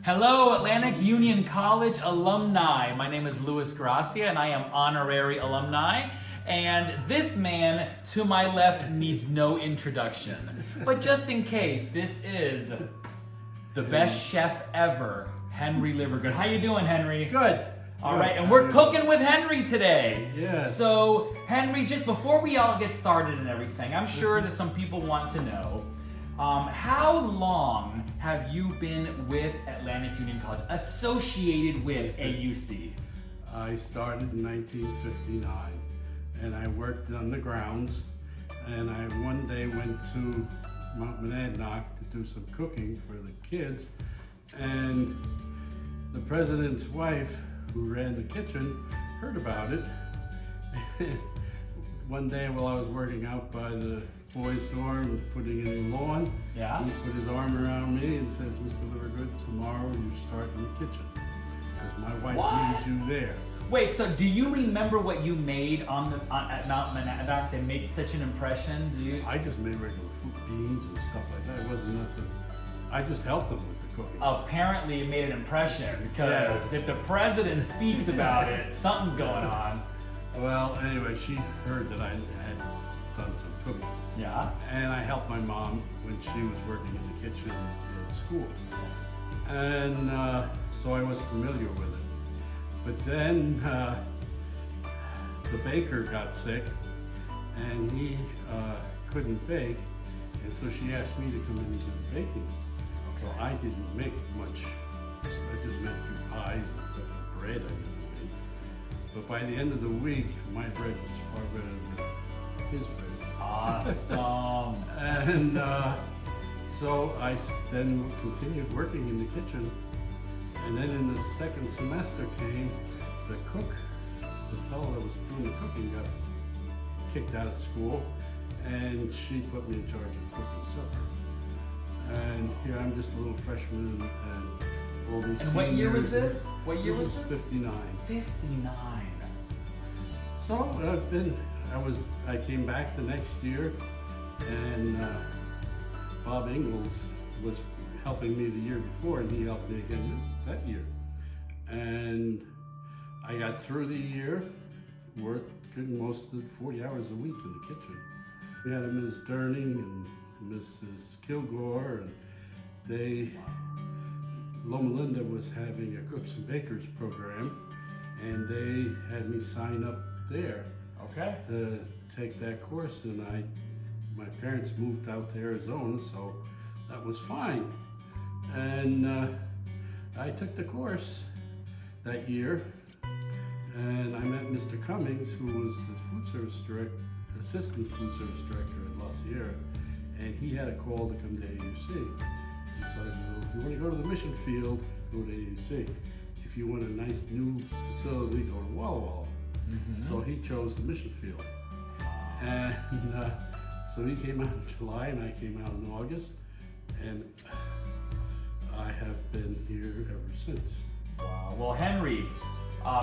Hello, Atlantic Union College alumni. My name is Louis Gracia, and I am honorary alumni. And this man to my left needs no introduction. But just in case, this is the best chef ever, Henry Livergood. How you doing, Henry? Good. All right, and we're cooking with Henry today. Yes. So, Henry, just before we all get started and everything, I'm sure that some people want to know, how long have you been with Atlantic Union College, associated with AUC? I started in 1959, and I worked on the grounds, and I one day went to Mount Monadnock to do some cooking for the kids, and the president's wife, who ran the kitchen, heard about it. One day while I was working out by the boys' dorm, putting in the lawn, Yeah? he put his arm around me and says, "Mr. Livergood, tomorrow you start in the kitchen, because my wife What? needs you there." Wait, so do you remember what you made at Mount Monadnock that made such an impression? Do you? I just made regular food, beans and stuff like that. It wasn't nothing. I just helped them with the cooking. Apparently it made an impression, because if the president speaks about it, something's going on. Well, anyway, she heard that I had done some cooking. Yeah? And I helped my mom when she was working in the kitchen at school. And so I was familiar with it. But then the baker got sick, and he couldn't bake, and so she asked me to come in and do the baking. So I didn't make much. I just made a few pies and stuff, and bread I didn't make. But by the end of the week, my bread was far better than his bread. Awesome. And so I then continued working in the kitchen. And then in the second semester came, the cook, the fellow that was doing the cooking, got kicked out of school, and she put me in charge of cooking supper. And here I'm just a little freshman, and all these And what year was seniors- this? What year was this? 59. 59. So I came back the next year, and Bob Ingalls was helping me the year before, and he helped me again that year. And I got through the year, working most of 40 hours a week in the kitchen. We had a Ms. Durning and Mrs. Kilgore, and Loma Linda was having a Cooks and Bakers program, and they had me sign up there Okay. to take that course, and my parents moved out to Arizona, so that was fine. And I took the course that year, and I met Mr. Cummings, who was the assistant food service director at La Sierra, and he had a call to come to AUC. And so I said, well, if you want to go to the mission field, go to AUC. If you want a nice new facility, go to Walla Walla. Mm-hmm. So he chose the mission field. And so he came out in July, and I came out in August, and I have been here ever since. Wow. Well, Henry,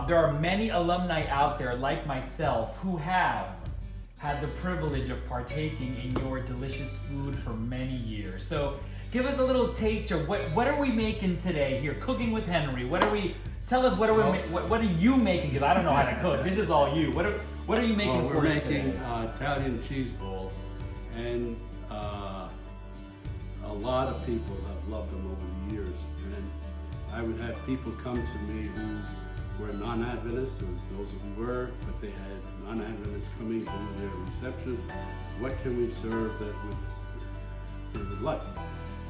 there are many alumni out there like myself who have had the privilege of partaking in your delicious food for many years. So give us a little taster. What are we making today here? Cooking with Henry. Tell us what are you making? Because I don't know how to cook. This is all you. What are you making for us today? We're making Italian cheese balls, and a lot of people have loved them over the years. And I would have people come to me who were non-Adventists, or those who were, but they had non-Adventists coming to their reception. What can we serve that they would like?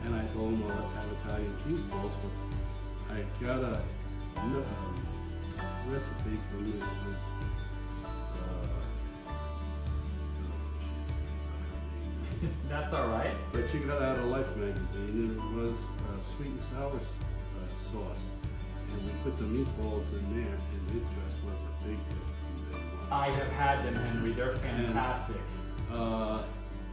And I told them, well, let's have Italian cheese balls. But I got a recipe from this. That's all right. But she got out of Life magazine, and it was Sweet and Sour sauce. And we put the meatballs in there, and it just was a big hit from day one. I have had them, Henry. They're fantastic. Now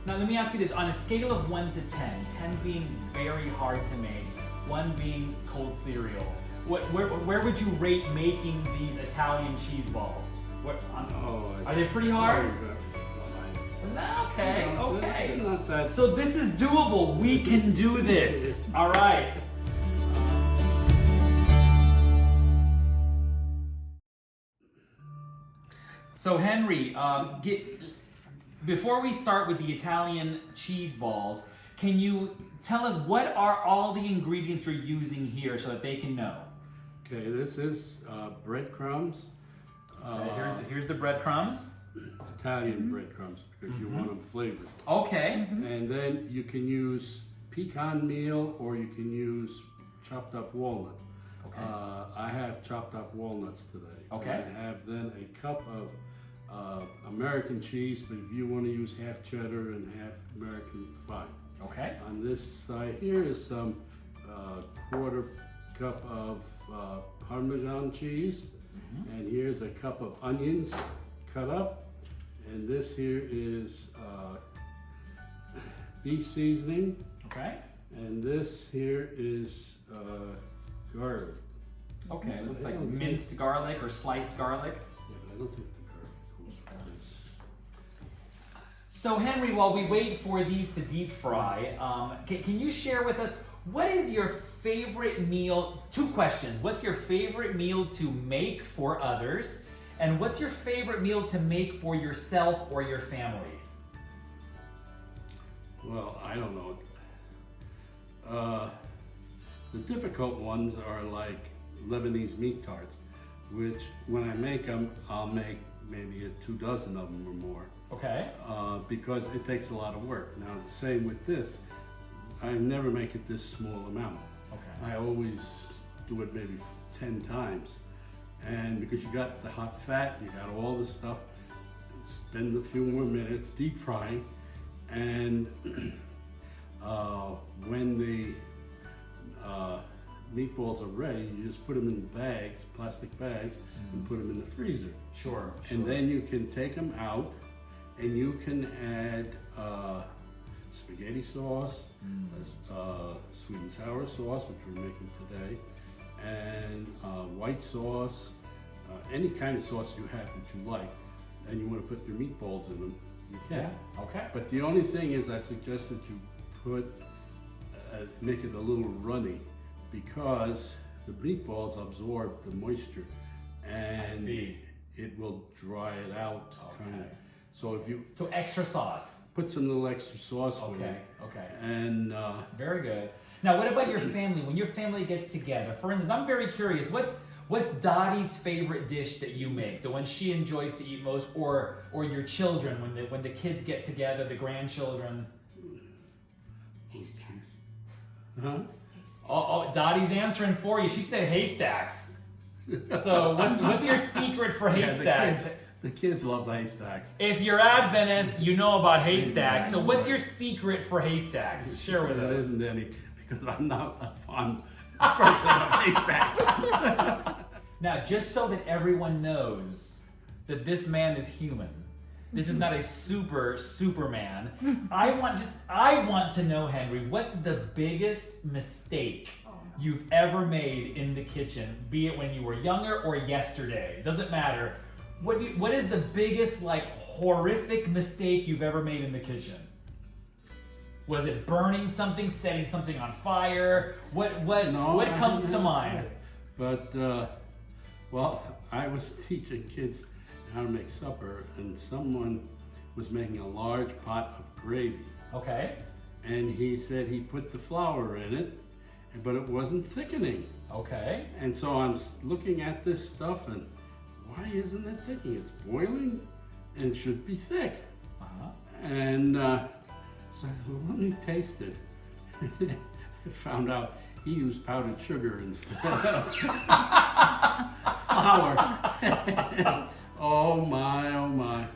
let me ask you this: on a scale of 1 to 10, 10 being very hard to make, 1 being cold cereal, where would you rate making these Italian cheese balls? Are they pretty hard? Okay, okay. Not that. So this is doable. We can do this. All right. So Henry, before we start with the Italian cheese balls, can you tell us what are all the ingredients you're using here so that they can know? Okay, this is breadcrumbs. Okay, here's the breadcrumbs. Italian breadcrumbs because you want them flavored. Okay. And then you can use pecan meal or you can use chopped up walnut. Okay. I have chopped up walnuts today. Okay. I have then a cup of American cheese, but if you want to use half cheddar and half American, fine. Okay. On this side here is some quarter cup of Parmesan cheese, and here's a cup of onions cut up, and this here is beef seasoning, Okay. and this here is garlic. Okay, it looks I like don't think- minced garlic or sliced garlic. Yeah, but I don't think the garlic goes for this. So Henry, while we wait for these to deep fry, can you share with us what is your favorite meal? 2 questions. What's your favorite meal to make for others? And what's your favorite meal to make for yourself or your family? Well, I don't know. The difficult ones are like Lebanese meat tarts, which when I make them, I'll make maybe 2 dozen of them or more. Okay. Because it takes a lot of work. Now, the same with this. I never make it this small amount. Okay. I always do it maybe 10 times. And because you got the hot fat, you got all the stuff, spend a few more minutes deep frying. And when the meatballs are ready, you just put them in bags, plastic bags, and put them in the freezer. Sure. And then you can take them out, and you can add spaghetti sauce, sweet and sour sauce, which we're making today, and white sauce, any kind of sauce you have that you like, and you want to put your meatballs in them, you can. Yeah. Okay. But the only thing is, I suggest that you put, make it a little runny, because the meatballs absorb the moisture, and I see. it will dry it out, kind of. Okay. So if you So extra sauce. put some little extra sauce with Okay. it, Okay. and Very good. Now, what about your family? When your family gets together, for instance, I'm very curious. What's Dottie's favorite dish that you make? The one she enjoys to eat most, or your children when the kids get together, the grandchildren? huh? Oh, Dottie's answering for you. She said haystacks. So what's your secret for haystacks? The kids love the haystacks. If you're Adventist, you know about haystacks. So what's your secret for haystacks? Share with There us. isn't any, because I'm not a fond person of haystacks. Now, just so that everyone knows that this man is human, this is not a Superman. I want to know, Henry, what's the biggest mistake you've ever made in the kitchen? Be it when you were younger or yesterday, doesn't matter. What is the biggest, like, horrific mistake you've ever made in the kitchen? Was it burning something, setting something on fire? What comes to mind? But well, I was teaching kids how to make supper, and someone was making a large pot of gravy. Okay. And he said he put the flour in it, but it wasn't thickening. Okay. And so I'm looking at this stuff, and why isn't it thickening? It's boiling and should be thick. Uh-huh. And so I said, well, let me taste it. I found out he used powdered sugar instead of flour. Oh my.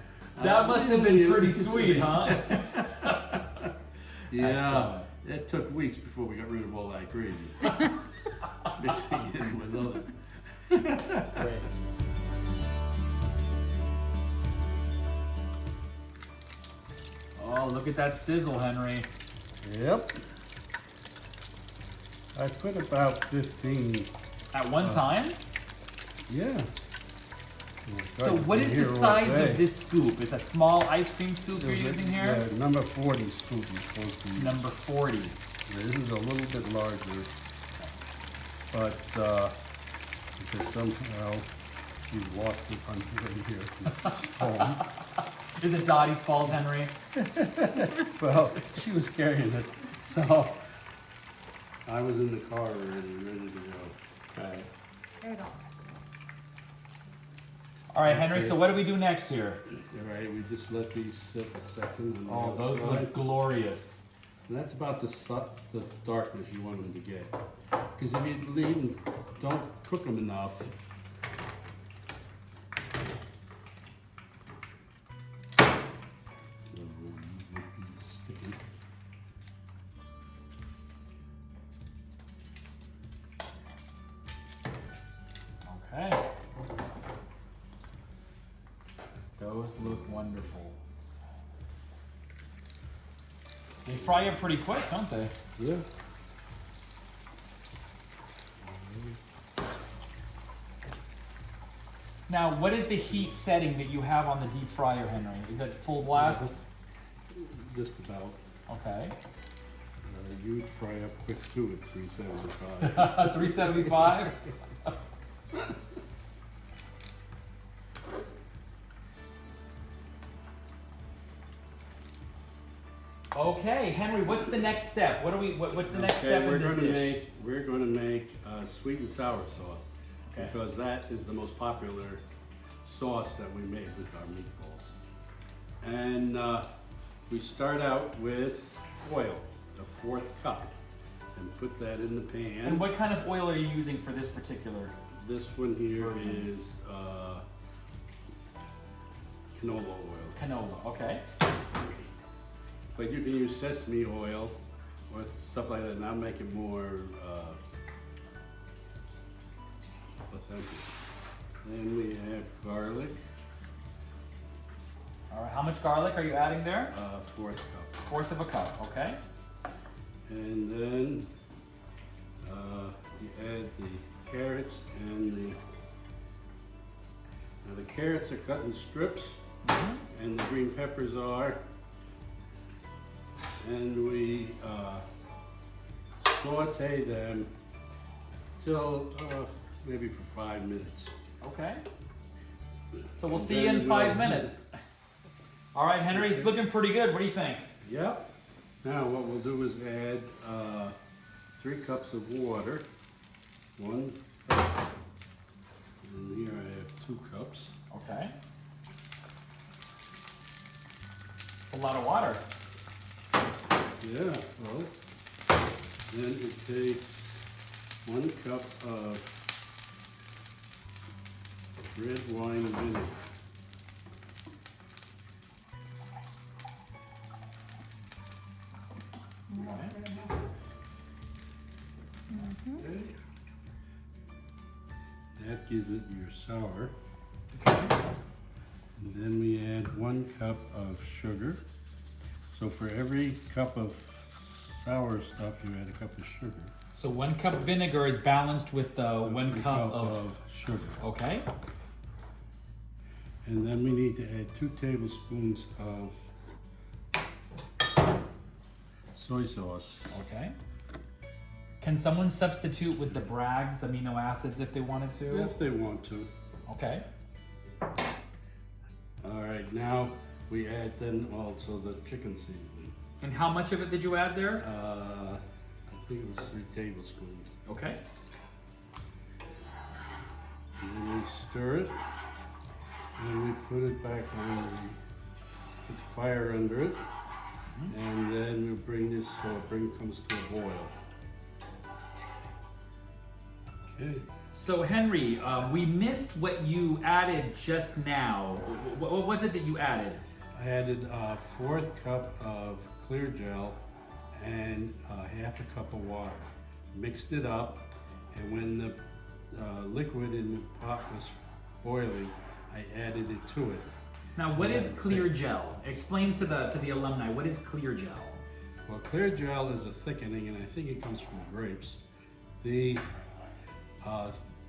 That must have been pretty sweet, huh? Yeah, it took weeks before we got rid of all that gravy. Mixing it with other. Great. Oh, look at that sizzle, Henry. Yep. I put about 15. At one time? Yeah. So what is the size of this scoop? Is a small ice cream scoop you're using here? Yeah, number 40 scoop is supposed to be. Number 40. This is a little bit larger, but because somehow she lost it on here. Is it Dottie's fault, Henry? Well, she was carrying it, so I was in the car already, ready to go. Okay. There you go. All right, Henry, so what do we do next here? All right, we just let these sit a second. on the Oh, those outside. look glorious. And that's about the darkness you want them to get. Because if you leave them, don't cook them enough. Sticky. Okay. Those look wonderful. They fry up pretty quick, don't they? Yeah. Now, what is the heat setting that you have on the deep fryer, Henry? Is it full blast? Just about. Okay. You'd fry up quick too at 375. 375? Okay, Henry, what's the next step? What's the next step in this dish? We're going to make sweet and sour sauce. Okay. Because that is the most popular sauce that we make with our meatballs. And we start out with oil, a 1/4 cup, and put that in the pan. And what kind of oil are you using for this particular? This one here version? is canola oil. Canola, okay. But you can use sesame oil or stuff like that, and I'll make it more authentic. Then we have garlic, All right, how much garlic are you adding there? 1/4 cup. 1/4 of a cup, okay. And then you add the carrots and now the carrots are cut in strips, and the green peppers are. And we saute them till maybe for 5 minutes. Okay. So we'll And see you in then 5 minutes. All right, Henry, it's looking pretty good. What do you think? Yep. Now what we'll do is add 3 cups of water. 1 cup. And here I have 2 cups. Okay. It's a lot of water. Yeah, well, then it takes 1 cup of red wine vinegar. Okay. That gives it your sour. And then we add 1 cup of sugar. So for every cup of sour stuff, you add a cup of sugar. So 1 cup vinegar is balanced with the 1 cup of sugar. Okay. And then we need to add 2 tablespoons of soy sauce. Okay. Can someone substitute with the Bragg's amino acids if they wanted to? If they want to. Okay. All right, now we add then also the chicken seasoning. And how much of it did you add there? I think it was 3 tablespoons. Okay. And then we stir it, and we put it back on put the fire under it, and then we bring this so it comes to a boil. Okay. So Henry, we missed what you added just now. What was it that you added? I added a 1/4 cup of clear gel and 1/2 cup of water. Mixed it up, and when the liquid in the pot was boiling, I added it to it. Now, what is clear gel? Explain to the alumni, what is clear gel? Well, clear gel is a thickening, and I think it comes from grapes. The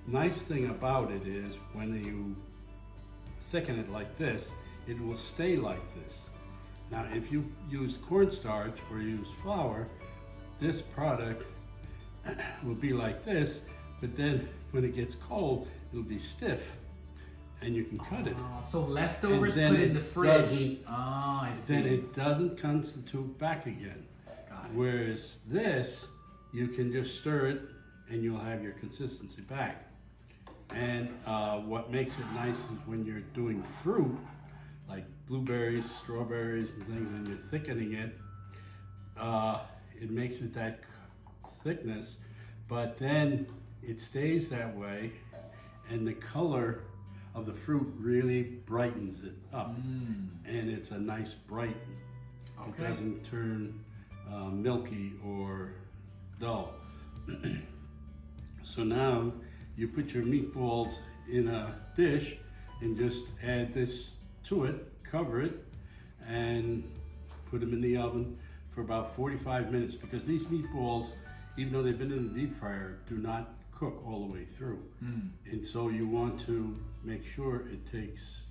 nice thing about it is when you thicken it like this, it will stay like this. Now, if you use cornstarch or use flour, this product will be like this, but then when it gets cold, it'll be stiff. and you can cut it. So leftovers And then put in the it fridge. doesn't- I see. Then it doesn't constitute back again. Got it. Whereas this, you can just stir it and you'll have your consistency back. And what makes it nice is when you're doing fruit, like blueberries, strawberries, and things, and you're thickening it, it makes it that thickness, but then it stays that way, and the color of the fruit really brightens it up, and it's a nice bright. Okay. It doesn't turn milky or dull. So now you put your meatballs in a dish and just add this to it, cover it, and put them in the oven for about 45 minutes, because these meatballs, even though they've been in the deep fryer, do not cook all the way through. And so you want to make sure it takes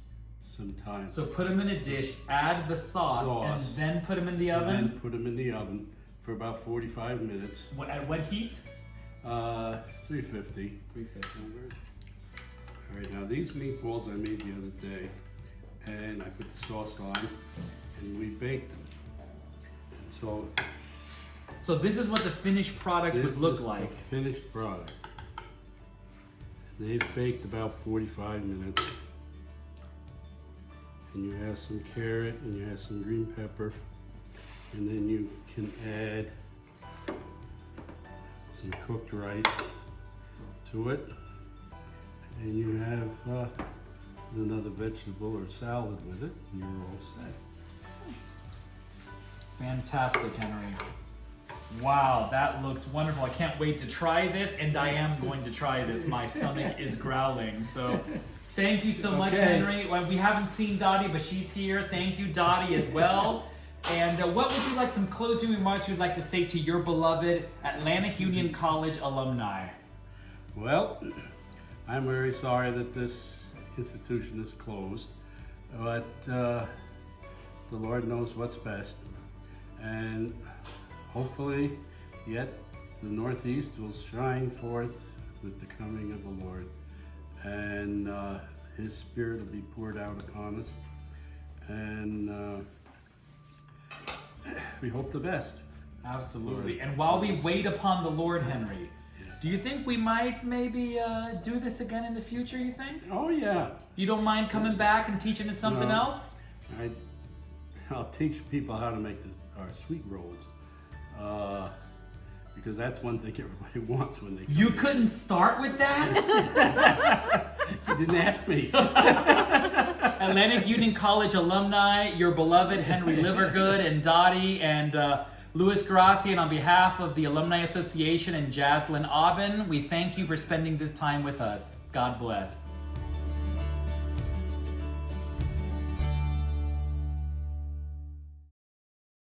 some time. So put them in a dish, add the sauce, and then put them in the oven? And then put them in the oven for about 45 minutes. At what heat? 350. 350. All right, now these meatballs I made the other day, and I put the sauce on, and we baked them. And so this is what the finished product would look like. The finished product. They've baked about 45 minutes. And you have some carrot, and you have some green pepper, and then you can add some cooked rice to it, and you have another vegetable or salad with it, and you're all set. Fantastic, Henry. Wow, that looks wonderful. I can't wait to try this, and I am going to try this. My stomach is growling. So thank you so much, Henry. Well, we haven't seen Dottie, but she's here. Thank you, Dottie, as well. And what would you like, some closing remarks you'd like to say to your beloved Atlantic Union College alumni? Well, I'm very sorry that this institution is closed, but the Lord knows what's best. And hopefully, yet the Northeast will shine forth with the coming of the Lord, and His Spirit will be poured out upon us, and we hope the best. Absolutely. And while we wait upon the Lord, Henry, do you think we might maybe do this again in the future, you think? Oh yeah. You don't mind coming back and teaching us something No. else? I'll teach people how to make our sweet rolls, because that's one thing everybody wants when they come You in. couldn't start with that? You didn't ask me. Atlantic Union College alumni, your beloved Henry Livergood and Dottie and Louis Grassi, and on behalf of the Alumni Association and Jaslyn Aubin, we thank you for spending this time with us. God bless.